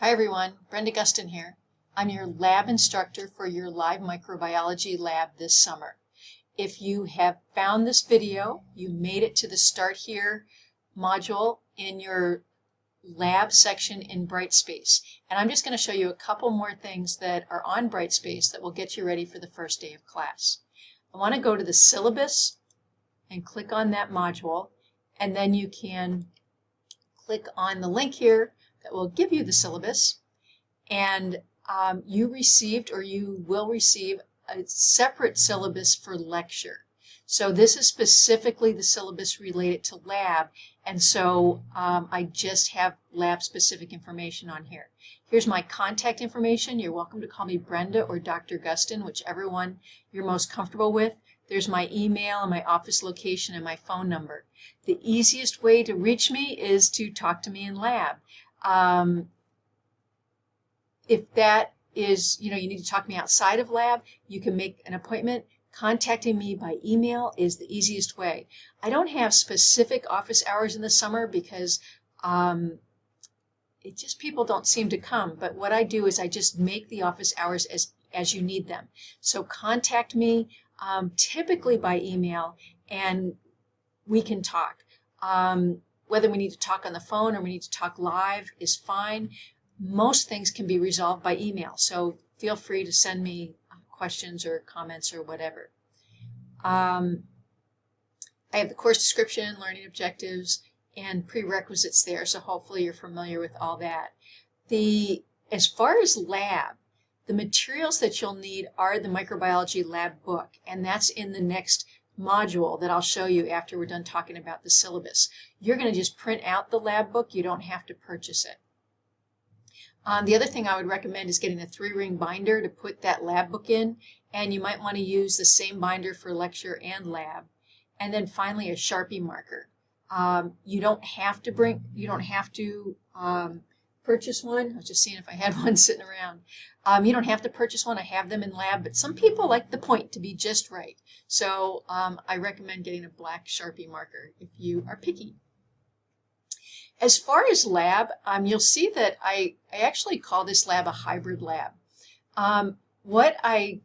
Hi everyone, Brenda Gustin here. I'm your lab instructor for your live microbiology lab this summer. If you have found this video, you made it to the Start Here module in your lab section in Brightspace. And I'm just going to show you a couple more things that are on Brightspace that will get you ready for the first day of class. I want to go to the syllabus and click on that module, and then you can click on the link here that will give you the syllabus, and you received or you will receive a separate syllabus for lecture. So this is specifically the syllabus related to lab, and so I just have lab specific information on here. Here's my contact information. You're welcome to call me Brenda or Dr. Gustin, whichever one you're most comfortable with. There's my email and my office location and my phone number. The easiest way to reach me is to talk to me in lab. If that is, you need to talk to me outside of lab, you can make an appointment. Contacting me by email is the easiest way. I don't have specific office hours in the summer because people don't seem to come. But what I do is I just make the office hours as you need them. So contact me typically by email, and we can talk. Whether we need to talk on the phone or we need to talk live is fine. Most things can be resolved by email, so feel free to send me questions or comments or whatever. I have the course description, learning objectives, and prerequisites there, so hopefully you're familiar with all that. As far as lab, the materials that you'll need are the microbiology lab book, and that's in the next module that I'll show you after we're done talking about the syllabus. You're going to just print out the lab book. You don't have to purchase it. The other thing I would recommend is getting a 3-ring binder to put that lab book in, and you might want to use the same binder for lecture and lab. And then finally a Sharpie marker. You don't have to purchase one. I was just seeing if I had one sitting around. You don't have to purchase one. I have them in lab, but some people like the point to be just right. So I recommend getting a black Sharpie marker if you are picky. As far as lab, you'll see that I actually call this lab a hybrid lab. What I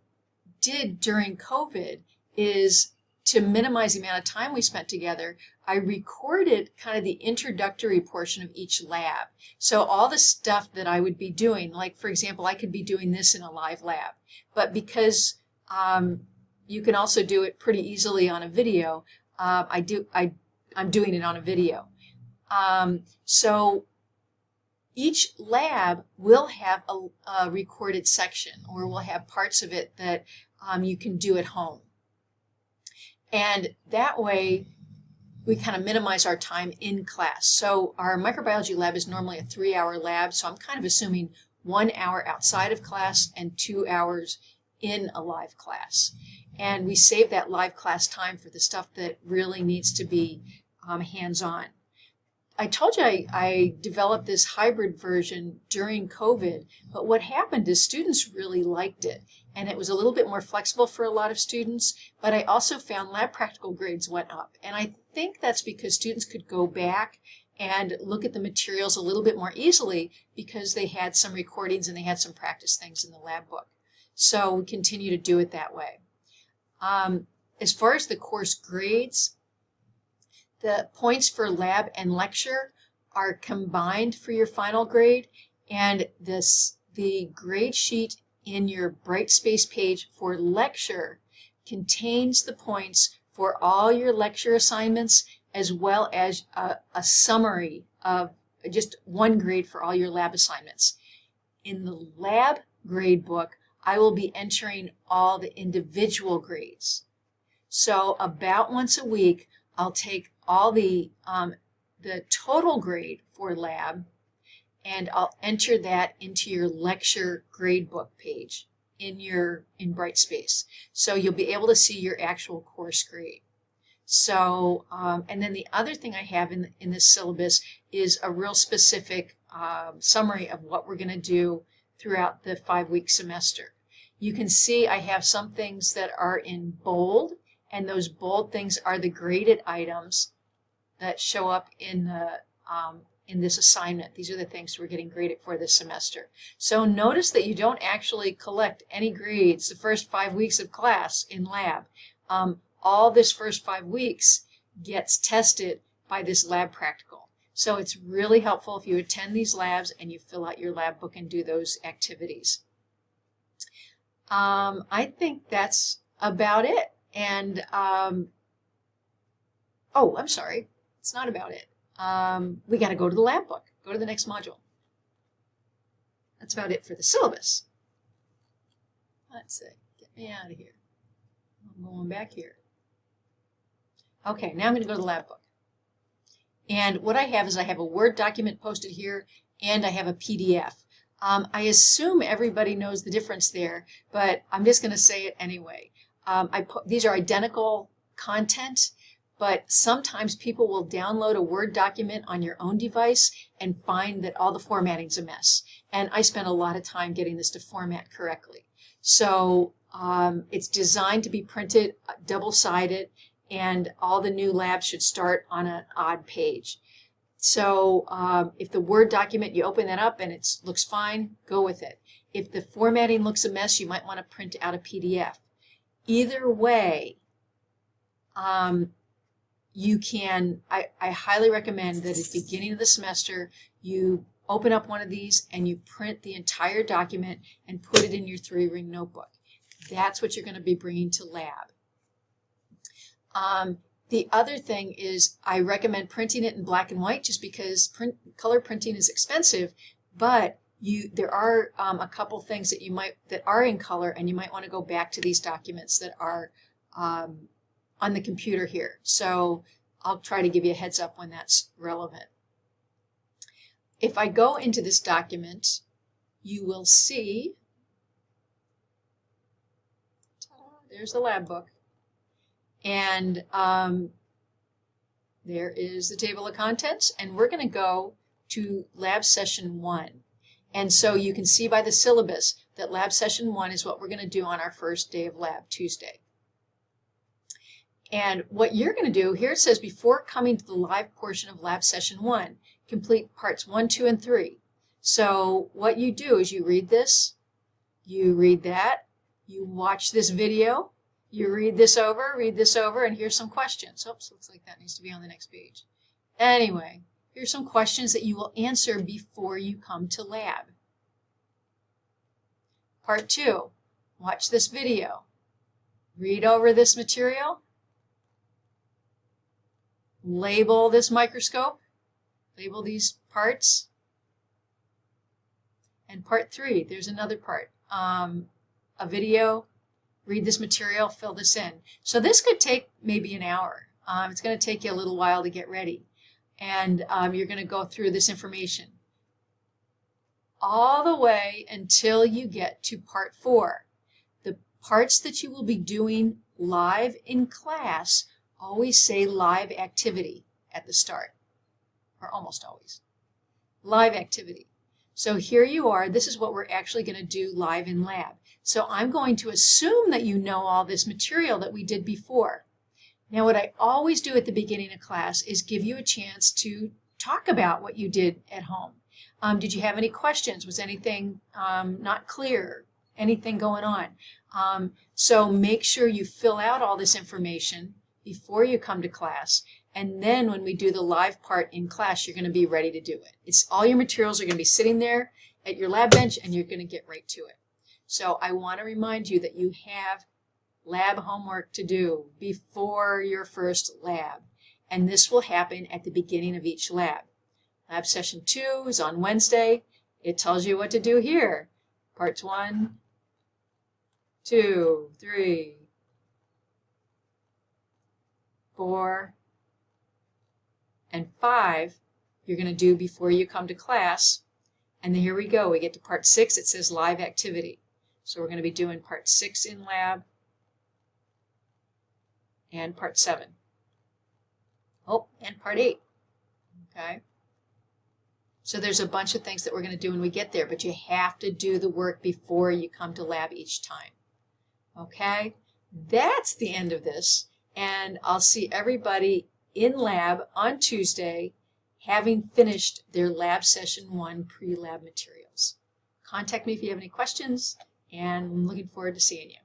did during COVID is to minimize the amount of time we spent together, I recorded kind of the introductory portion of each lab. So all the stuff that I would be doing, like for example, I could be doing this in a live lab, but because you can also do it pretty easily on a video, I'm doing it on a video. So each lab will have a recorded section, or will have parts of it that you can do at home. And that way we kind of minimize our time in class. So our microbiology lab is normally a 3-hour lab, so I'm kind of assuming 1 hour outside of class and 2 hours in a live class. And we save that live class time for the stuff that really needs to be hands-on. I told you I developed this hybrid version during COVID, but what happened is students really liked it, and it was a little bit more flexible for a lot of students, but I also found lab practical grades went up, and I think that's because students could go back and look at the materials a little bit more easily because they had some recordings and they had some practice things in the lab book. So we continue to do it that way. As far as the course grades, the points for lab and lecture are combined for your final grade, and the grade sheet in your Brightspace page for lecture contains the points for all your lecture assignments, as well as a summary of just 1 grade for all your lab assignments. In the lab grade book, I will be entering all the individual grades. So about once a week, I'll take all the total grade for lab, and I'll enter that into your lecture gradebook page in Brightspace. So you'll be able to see your actual course grade. So, and then the other thing I have in this syllabus is a real specific summary of what we're going to do throughout the 5-week semester. You can see I have some things that are in bold, and those bold things are the graded items that show up in the in this assignment. These are the things we're getting graded for this semester. So notice that you don't actually collect any grades the first 5 weeks of class in lab. All this first 5 weeks gets tested by this lab practical. So it's really helpful if you attend these labs and you fill out your lab book and do those activities. I think that's about it. And, oh, I'm sorry. It's not about it. We got to go to the lab book. Go to the next module. That's about it for the syllabus. Let's see. Get me out of here. I'm going back here. Okay, now I'm going to go to the lab book. And what I have is I have a Word document posted here, and I have a PDF. I assume everybody knows the difference there, but I'm just going to say it anyway. These are identical content, but sometimes people will download a Word document on your own device and find that all the formatting's a mess. And I spent a lot of time getting this to format correctly. So it's designed to be printed double-sided, and all the new labs should start on an odd page. So if the Word document, you open that up and it looks fine, go with it. If the formatting looks a mess, you might want to print out a PDF. Either way, you can, I highly recommend that at the beginning of the semester, you open up one of these and you print the entire document and put it in your 3-ring notebook. That's what you're going to be bringing to lab. The other thing is I recommend printing it in black and white just because color printing is expensive, but there are a couple things that are in color, and you might want to go back to these documents that are on the computer here. So I'll try to give you a heads up when that's relevant. If I go into this document, you will see, there's the lab book. And there is the table of contents, and we're going to go to lab session 1. And so you can see by the syllabus that lab session 1 is what we're going to do on our first day of lab, Tuesday. And what you're going to do, here it says, before coming to the live portion of lab session 1, complete parts 1, 2, and 3. So what you do is you read this, you read that, you watch this video, you read this over, and here's some questions. Oops, looks like that needs to be on the next page. Anyway, here's some questions that you will answer before you come to lab. Part 2, watch this video. Read over this material. Label this microscope. Label these parts. And part 3, there's another part. A video. Read this material, fill this in. So this could take maybe an hour. It's going to take you a little while to get ready. And you're going to go through this information all the way until you get to part 4. The parts that you will be doing live in class always say live activity at the start, or almost always. Live activity. So here you are. This is what we're actually going to do live in lab. So I'm going to assume that you know all this material that we did before. Now what I always do at the beginning of class is give you a chance to talk about what you did at home. Did you have any questions? Was anything not clear? Anything going on? So make sure you fill out all this information before you come to class. And then when we do the live part in class, you're going to be ready to do it. All your materials are going to be sitting there at your lab bench, and you're going to get right to it. So I want to remind you that you have lab homework to do before your first lab. And this will happen at the beginning of each lab. Lab session 2 is on Wednesday. It tells you what to do here. Parts 1, 2, 3, 4, and 5 you're going to do before you come to class. And then here we go. We get to part 6. It says live activity. So we're going to be doing part 6 in lab and part 7. Oh, and part 8. Okay. So there's a bunch of things that we're going to do when we get there, but you have to do the work before you come to lab each time. Okay? That's the end of this, and I'll see everybody in lab on Tuesday. having finished their Lab Session 1 pre-lab materials. Contact me if you have any questions, and I'm looking forward to seeing you.